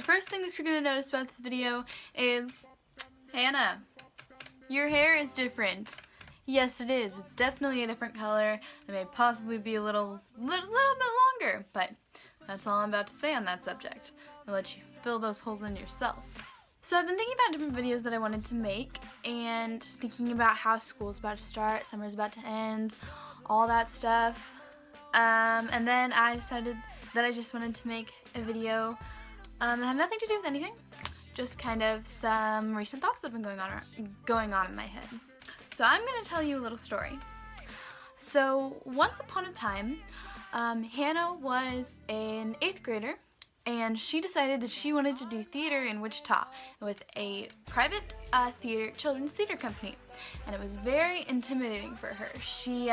first thing that you're going to notice about this video is, Hannah, your hair is different. Yes, it is. It's definitely a different color. It may possibly be a little bit longer, but that's all I'm about to say on that subject. I'll let you fill those holes in yourself. So I've been thinking about different videos that I wanted to make and thinking about how school's about to start, summer's about to end, all that stuff. And then I decided that I just wanted to make a video that had nothing to do with anything, just kind of some recent thoughts that have been going on in my head. So I'm going to tell you a little story. So once upon a time, Hannah was an 8th grader, and she decided that she wanted to do theater in Wichita with a private children's theater company, and it was very intimidating for her. She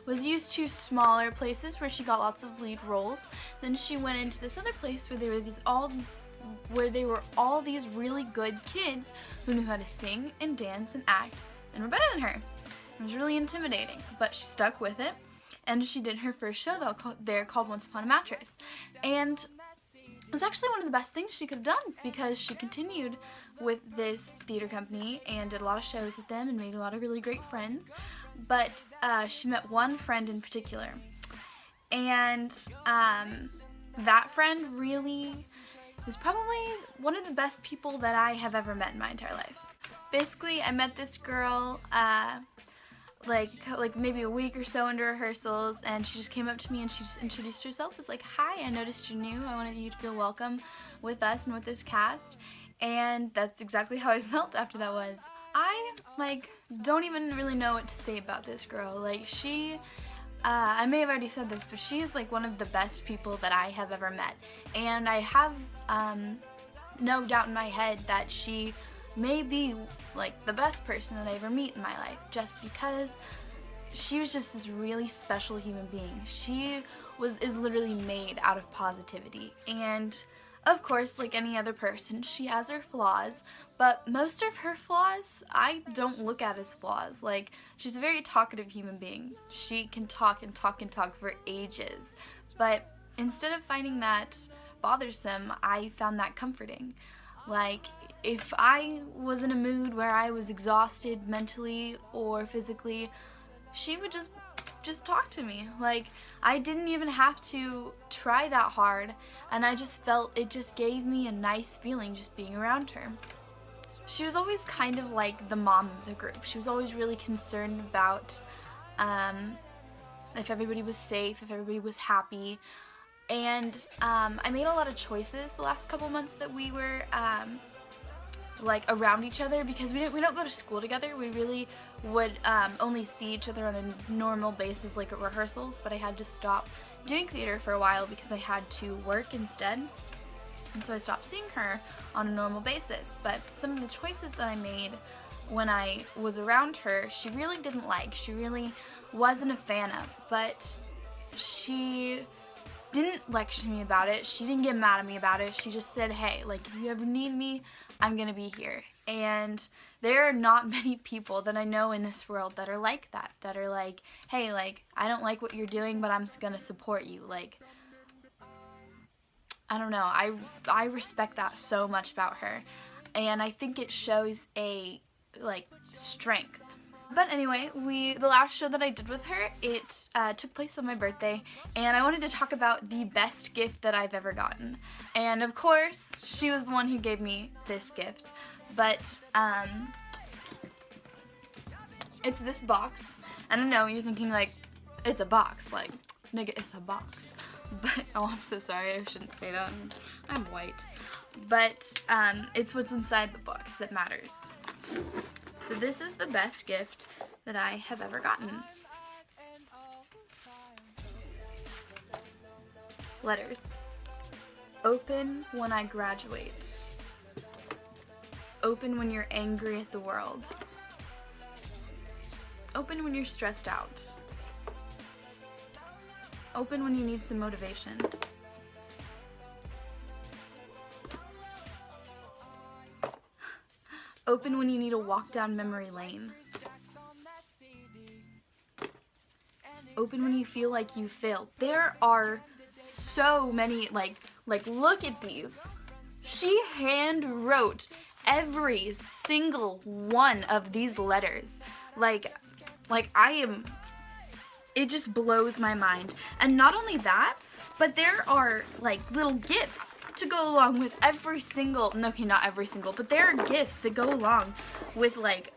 was used to smaller places where she got lots of lead roles. Then she went into this other place where they were all these really good kids who knew how to sing and dance and act and were better than her. It was really intimidating, but she stuck with it, and she did her first show there called Once Upon a Mattress. And it was actually one of the best things she could have done, because she continued with this theater company and did a lot of shows with them and made a lot of really great friends. But she met one friend in particular, and that friend really is probably one of the best people that I have ever met in my entire life. Basically, I met this girl like maybe a week or so into rehearsals, and she just came up to me and she just introduced herself as like, "Hi, I noticed you're new. I wanted you to feel welcome with us and with this cast." And that's exactly how I felt after that was. I don't even really know what to say about this girl. Like, she I may have already said this, but she is like one of the best people that I have ever met, and I have no doubt in my head that she may be like the best person that I ever meet in my life, just because she was just this really special human being. She is literally made out of positivity, and of course, like any other person, she has her flaws, but most of her flaws I don't look at as flaws. Like, she's a very talkative human being. She can talk and talk and talk for ages, but instead of finding that bothersome, I found that comforting. Like, if I was in a mood where I was exhausted mentally or physically, she would just talk to me. Like, I didn't even have to try that hard, and I just felt it just gave me a nice feeling just being around her. She was always kind of like the mom of the group. She was always really concerned about if everybody was safe, if everybody was happy. And I made a lot of choices the last couple months that we were like around each other, because we don't go to school together. We really would only see each other on a normal basis, like at rehearsals, but I had to stop doing theater for a while because I had to work instead, and so I stopped seeing her on a normal basis. But some of the choices that I made when I was around her, she really didn't like. She really wasn't a fan of, but she didn't lecture me about it. She didn't get mad at me about it. She just said, "Hey, like, if you ever need me, I'm gonna be here." And there are not many people that I know in this world that are like that are like, "Hey, like, I don't like what you're doing, but I'm gonna support you." Like, I don't know, I respect that so much about her, and I think it shows a like strength. But anyway, the last show that I did with her, it took place on my birthday, and I wanted to talk about the best gift that I've ever gotten. And of course, she was the one who gave me this gift, but it's this box. And I know you're thinking, like, it's a box, like, nigga, it's a box. But, oh, I'm so sorry, I shouldn't say that, I'm white. But it's what's inside the box that matters. So this is the best gift that I have ever gotten. Letters. Open when I graduate. Open when you're angry at the world. Open when you're stressed out. Open when you need some motivation. Open when you need a walk down memory lane. Open when you feel like you failed. There are so many like Like, look at these. She hand wrote every single one of these letters. Like it just blows my mind. And not only that, but there are like little gifts to go along with every single, okay, not every single, but there are gifts that go along with like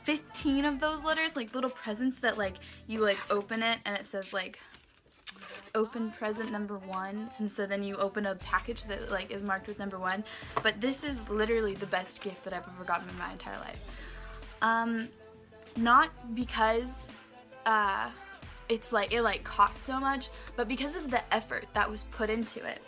15 of those letters, like little presents that like you like open it and it says like open present number 1, and so then you open a package that like is marked with number 1. But this is literally the best gift that I've ever gotten in my entire life. Not because it's like it like costs so much, but because of the effort that was put into it.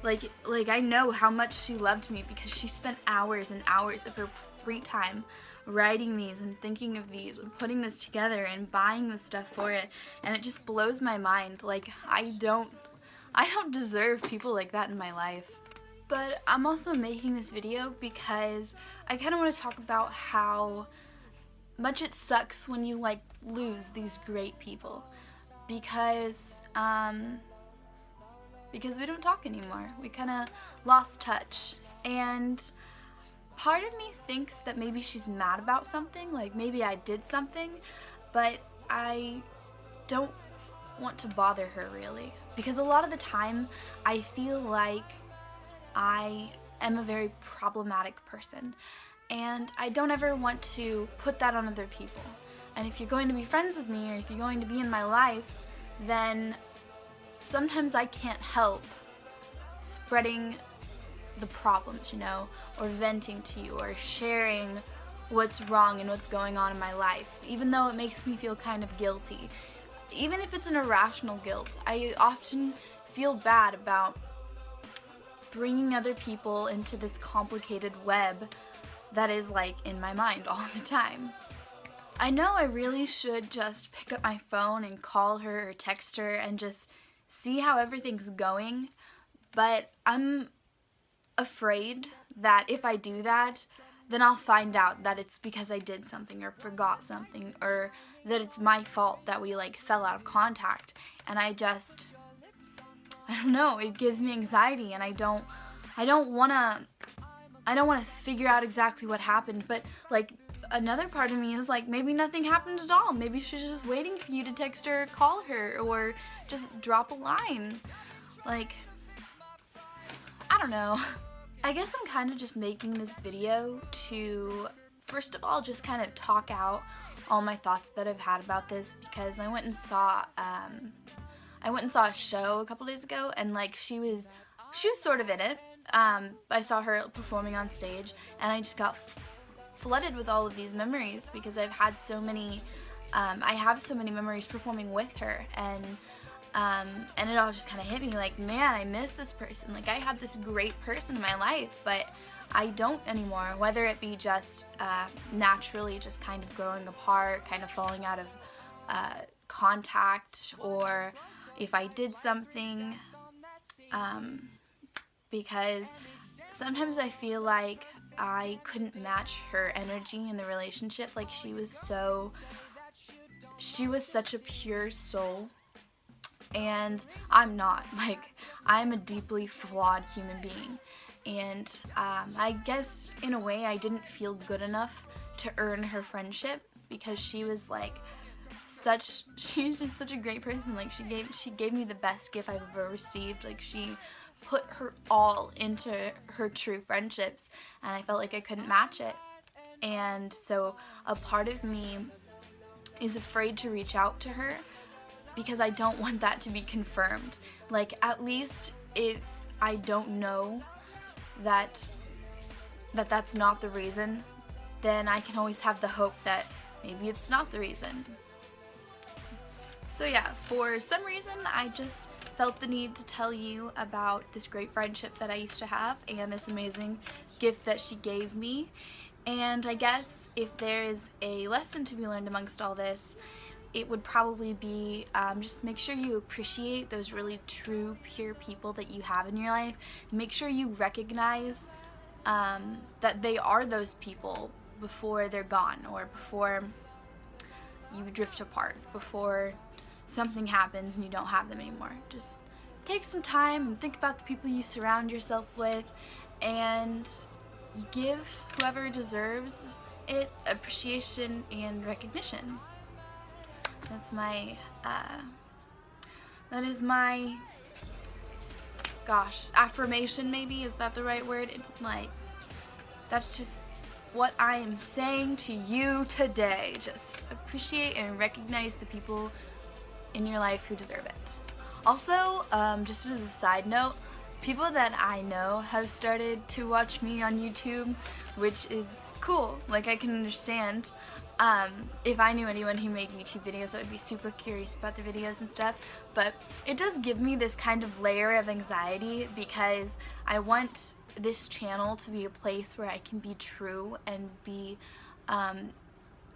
Like I know how much she loved me because she spent hours and hours of her free time writing these and thinking of these and putting this together and buying the stuff for it, and it just blows my mind. Like I don't deserve people like that in my life. But I'm also making this video because I kind of want to talk about how much it sucks when you like lose these great people, because we don't talk anymore. We kind of lost touch, and part of me thinks that maybe she's mad about something, like maybe I did something, but I don't want to bother her really, because a lot of the time I feel like I am a very problematic person, and I don't ever want to put that on other people. And if you're going to be friends with me, or if you're going to be in my life, then sometimes I can't help spreading the problems, you know, or venting to you, or sharing what's wrong and what's going on in my life, even though it makes me feel kind of guilty. Even if it's an irrational guilt, I often feel bad about bringing other people into this complicated web that is like in my mind all the time. I know I really should just pick up my phone and call her or text her and just see how everything's going, but I'm afraid that if I do that, then I'll find out that it's because I did something or forgot something, or that it's my fault that we like fell out of contact, and I don't know, it gives me anxiety, and I don't want to figure out exactly what happened. But like another part of me is like, maybe nothing happened at all. Maybe she's just waiting for you to text her, call her, or just drop a line. Like, I don't know. I guess I'm kind of just making this video to, first of all, just kind of talk out all my thoughts that I've had about this, because I went and saw a show a couple days ago, and like she was sort of in it. I saw her performing on stage, and I just got flooded with all of these memories, because I've had so many, I have so many memories performing with her, and it all just kind of hit me like, man, I miss this person. Like, I had this great person in my life, but I don't anymore, whether it be just naturally just kind of growing apart, kind of falling out of contact, or if I did something, because sometimes I feel like I couldn't match her energy in the relationship. Like, she was such a pure soul, and I'm not. Like, I'm a deeply flawed human being, and I guess in a way I didn't feel good enough to earn her friendship, because she was like she's just such a great person. Like, she gave me the best gift I've ever received. Like, she put her all into her true friendships, and I felt like I couldn't match it. And so a part of me is afraid to reach out to her, because I don't want that to be confirmed. Like, at least if I don't know that that's not the reason, then I can always have the hope that maybe it's not the reason. So yeah, for some reason I just felt the need to tell you about this great friendship that I used to have, and this amazing gift that she gave me. And I guess if there is a lesson to be learned amongst all this, it would probably be just make sure you appreciate those really true, pure people that you have in your life. Make sure you recognize that they are those people before they're gone, or before you drift apart, before something happens and you don't have them anymore. Just take some time and think about the people you surround yourself with and give whoever deserves it appreciation and recognition. That's my, that is my, gosh, affirmation maybe, is that the right word? Like, that's just what I am saying to you today. Just appreciate and recognize the people in your life who deserve it. Also, just as a side note, people that I know have started to watch me on YouTube, which is cool. Like, I can understand. If I knew anyone who made YouTube videos, I would be super curious about their videos and stuff, but it does give me this kind of layer of anxiety because I want this channel to be a place where I can be true and be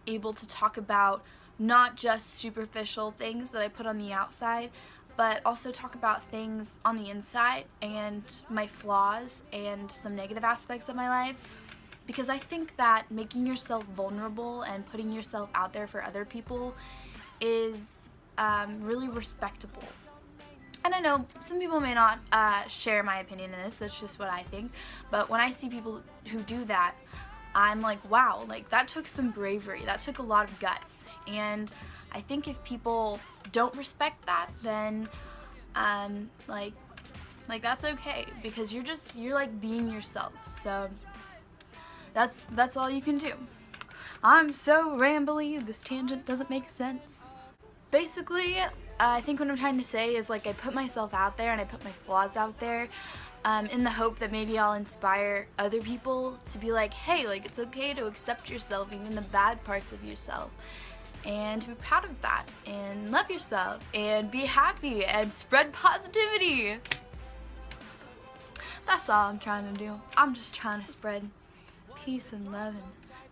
able to talk about not just superficial things that I put on the outside, but also talk about things on the inside and my flaws and some negative aspects of my life. Because I think that making yourself vulnerable and putting yourself out there for other people is really respectable. And I know some people may not share my opinion in this, that's just what I think. But when I see people who do that, I'm like, wow, like that took some bravery, that took a lot of guts. And I think if people don't respect that, then like that's okay, because you're like being yourself. So that's all you can do. I'm so rambly, this tangent doesn't make sense. Basically, I think what I'm trying to say is, like, I put myself out there and I put my flaws out there in the hope that maybe I'll inspire other people to be like, hey, like, it's okay to accept yourself, even the bad parts of yourself, and to be proud of that and love yourself and be happy and spread positivity. That's all I'm trying to do. I'm just trying to spread peace and love and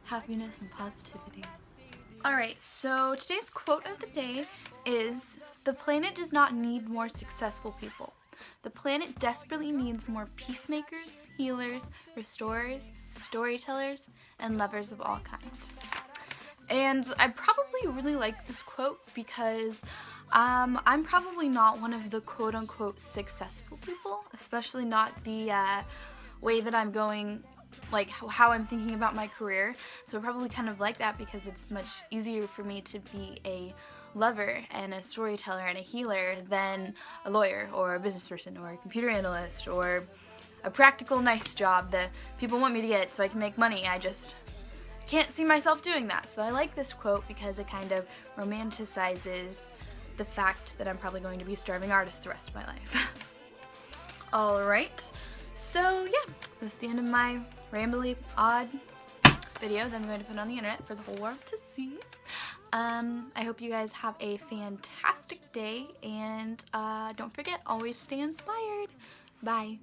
happiness and positivity. Alright, so today's quote of the day is, "The planet does not need more successful people. The planet desperately needs more peacemakers, healers, restorers, storytellers, and lovers of all kinds." And I probably really like this quote because I'm probably not one of the quote-unquote successful people, especially not the way that I'm going, like how I'm thinking about my career. So I probably kind of like that because it's much easier for me to be a lover and a storyteller and a healer than a lawyer or a business person or a computer analyst or a practical nice job that people want me to get so I can make money. I just can't see myself doing that. So I like this quote because it kind of romanticizes the fact that I'm probably going to be a starving artist the rest of my life. Alright, so yeah, that's the end of my rambly, odd video that I'm going to put on the internet for the whole world to see. I hope you guys have a fantastic day, and don't forget, always stay inspired. Bye.